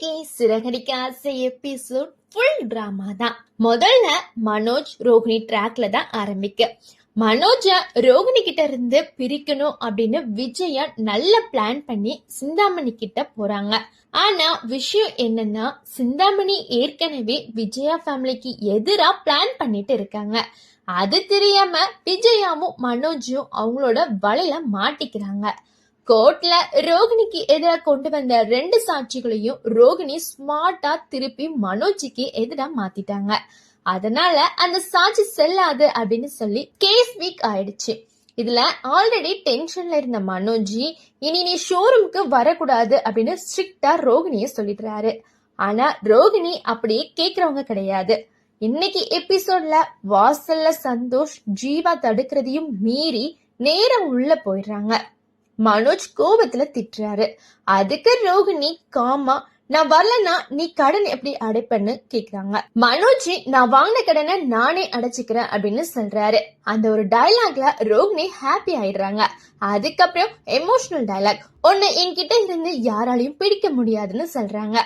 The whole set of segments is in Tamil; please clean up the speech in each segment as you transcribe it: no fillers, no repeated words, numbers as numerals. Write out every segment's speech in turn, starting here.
இன்னைக்கு சிறகடிக்காச எபிசோட் ஃபுல் டிராமா தான். முதல்ல மனோஜ் ரோகிணி ட்ராக்ல தான் ஆரம்பிக்க. மனோஜ ரோகிணி கிட்ட இருந்து பிரிக்கணும் அப்படின்னு விஜயா நல்ல பிளான் பண்ணி சிந்தாமணி கிட்ட போறாங்க. ஆனா விஷயம் என்னன்னா, சிந்தாமணி ஏற்கனவே விஜயா ஃபேமிலிக்கு எதிரா பிளான் பண்ணிட்டு இருக்காங்க. அது தெரியாம விஜயாவும் மனோஜும் அவங்களோட வலையில மாட்டிக்கிறாங்க. கோர்ட்ல ரோகிணிக்கு எதிராக கொண்டு வந்த 2 சாட்சிகளையும் ரோகிணி ஸ்மார்ட்டா திருப்பி மனோஜுக்கு எதிரா மாத்திட்டாங்க. அதனால அந்த சாட்சி செல்லாது அப்படின்னு சொல்லி கேஸ் வீக் ஆயிடுச்சு. இதுல ஆல்ரெடி டென்ஷன்ல இருந்த மனோஜி இனி நீ ஷோரூம்க்கு வரக்கூடாது அப்படின்னு ஸ்ட்ரிக்டா ரோகிணிய சொல்லிடுறாரு. ஆனா ரோகிணி அப்படியே கேக்குறவங்க கிடையாது. இன்னைக்கு எபிசோட்ல வாசல்ல சந்தோஷ் ஜீவா தடுக்கிறதையும் மீறி நேரம் உள்ள போயிடுறாங்க. மனோஜ் கோபத்துல திட்டுறாரு. அதுக்கு ரோகிணி காமா, நான் வரலன்னா நீ கடன் எப்படி அடைப்பன்னு கேக்குறாங்க. மனோஜ் நான் வாங்கின கடனை நானே அடைச்சுக்கிறேன் அப்படின்னு சொல்றாரு. அந்த ஒரு டயலாக்ல ரோகிணி ஹாப்பி ஆயிடுறாங்க. அதுக்கப்புறம் எமோஷனல் டயலாக், ஒன்னு என்கிட்ட இருந்து யாராலையும் பிடிக்க முடியாதுன்னு சொல்றாங்க.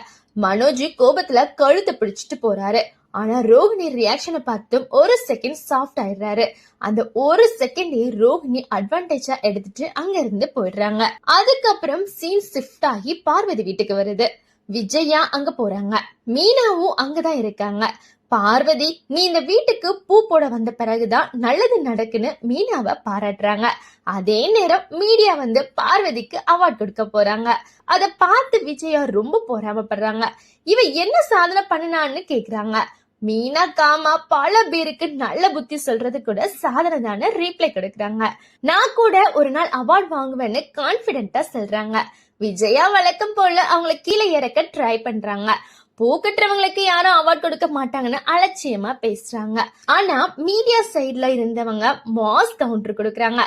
மனோஜ் கோபத்துல கழுத்தை பிடிச்சிட்டு போறாரு. ஆனா ரோகிணி ரியாக்ஷனை பார்த்தும் ஒரு செகண்ட் சாஃப்ட் ஆயிடுறாரு. அந்த ஒரு செகண்டே ரோகிணி அட்வான்டேஜா எடுத்துட்டு அங்க இருந்து போயிடுறாங்க. அதுக்கப்புறம் சீன் ஷிஃப்ட் ஆகி பார்வதி வீட்டுக்கு வருது. விஜயா அங்க போறாங்க. மீனாவும் அங்கதான் இருக்காங்க. பார்வதி, நீ இந்த வீட்டுக்கு பூ போட வந்த பிறகுதான் நல்லது நடக்குன்னு மீனாவை பாராட்டுறாங்க. அதே நேரம் மீடியா வந்து பார்வதிக்கு அவார்ட் கொடுக்க போறாங்க. அத பார்த்து விஜயா ரொம்ப பொறாமப்படுறாங்க. இவ என்ன சாதனை பண்ணினான்னு கேக்குறாங்க. மீனா காமா பல பேருக்கு நல்ல புத்தி சொல்றது கூட சாதனை தானே ரீப்ளை கொடுக்கறாங்க. நான் கூட ஒரு நாள் அவார்ட் வாங்குவேன்னு கான்பிடென்டா சொல்றாங்க. விஜயா வழக்கம் போல அவங்கள கீழே இறக்க ட்ரை பண்றாங்க. பூ கட்டுறவங்களுக்கு யாரும் அவார்ட் கொடுக்க மாட்டாங்கன்னு அலட்சியமா பேசுறாங்க. ஆனா மீடியா சைட்ல இருந்தவங்க மாஸ் கவுண்டர் கொடுக்கறாங்க.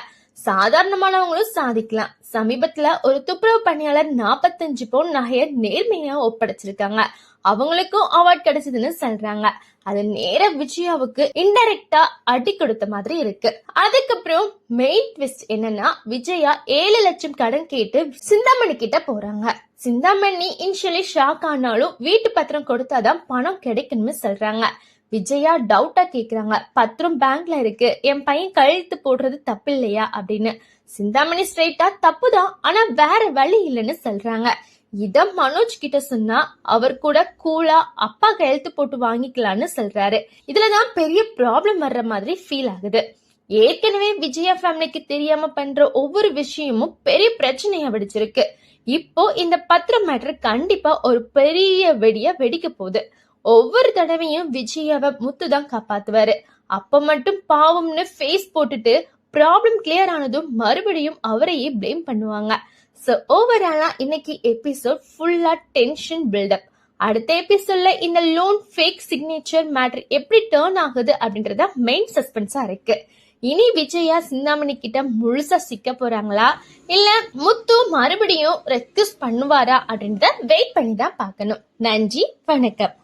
சாதாரணமானவங்களும் சாதிக்கலாம். சமீபத்துல ஒரு துப்புரவு பணியாளர் 45 பவுன் நகைய நேர்மையா ஒப்படைச்சிருக்காங்க. அவங்களுக்கும் அவார்ட் கிடைச்சதுன்னு சொல்றாங்க. அது நேர விஜயாவுக்கு இன்டைரக்டா அடி கொடுத்த மாதிரி இருக்கு. அதுக்கப்புறம் மெயின் ட்விஸ்ட் என்னன்னா, விஜயா 7 லட்சம் கடன் கேட்டு சிந்தாமணி கிட்ட போறாங்க. சிந்தாமணி இனிஷியலி ஷாக் ஆனாலும் வீட்டு பத்திரம் கொடுத்தாதான் பணம் கிடைக்கும்னு சொல்றாங்க. விஜயா டவுட்டா கேக்குறாங்க, பத்திரம் பேங்க்ல இருக்கு, என் பையன் கழுத்து போடுறது தப்பு இல்லையா அப்படின்னு. சிந்தாமணி ஸ்ட்ரெயிட்டா தப்புதான், ஆனா வேற வழி இல்லைன்னு சொல்றாங்க. இத மனோஜ் கிட்ட சொன்னா அவர் கூட கூலா அப்பா கையெழுத்து போட்டு வாங்கிக்கலான்னு சொல்றாரு. இதுலதான் பெரிய ப்ராப்ளம் வர்ற மாதிரி ஃபீல் ஆகுது. ஏற்கனவே விஜயா ஃபேமிலிக்கு தெரியாம பண்ற ஒவ்வொரு விஷயமும் பெரிய பிரச்சனையா வெடிச்சிருக்கு. இப்போ இந்த பத்திரம் மேட்டர் கண்டிப்பா ஒரு பெரிய வெடியா வெடிக்க போகுது. ஒவ்வொரு தடவையும் விஜயாவை முத்துதான் காப்பாத்துவாரு. அப்ப மட்டும் பாவம்னு ஃபேஸ் போட்டுட்டு ப்ராப்ளம் கிளியர் ஆனதும் மறுபடியும் அவரையே பிளேம் பண்ணுவாங்க. சோ ஓவராலா இன்னைக்கு எபிசோட் ஃபுல்லா டென்ஷன் பில்டப். அடுத்த எபிசோட்ல இந்த லோன் ஃபேக் சிக்னேச்சர் மேட்டர் எப்படி டர்ன் ஆகுது அப்படின்றத மெயின் சஸ்பென்ஸா இருக்கு. இனி விஜயா சிந்தாமணி கிட்ட முழுசா சிக்க போறாங்களா, இல்ல முத்து மறுபடியும் ரெக்யூஸ் பண்ணுவாரா அப்படின்றத வெயிட் பண்ணி தான் பார்க்கணும். நன்றி, வணக்கம்.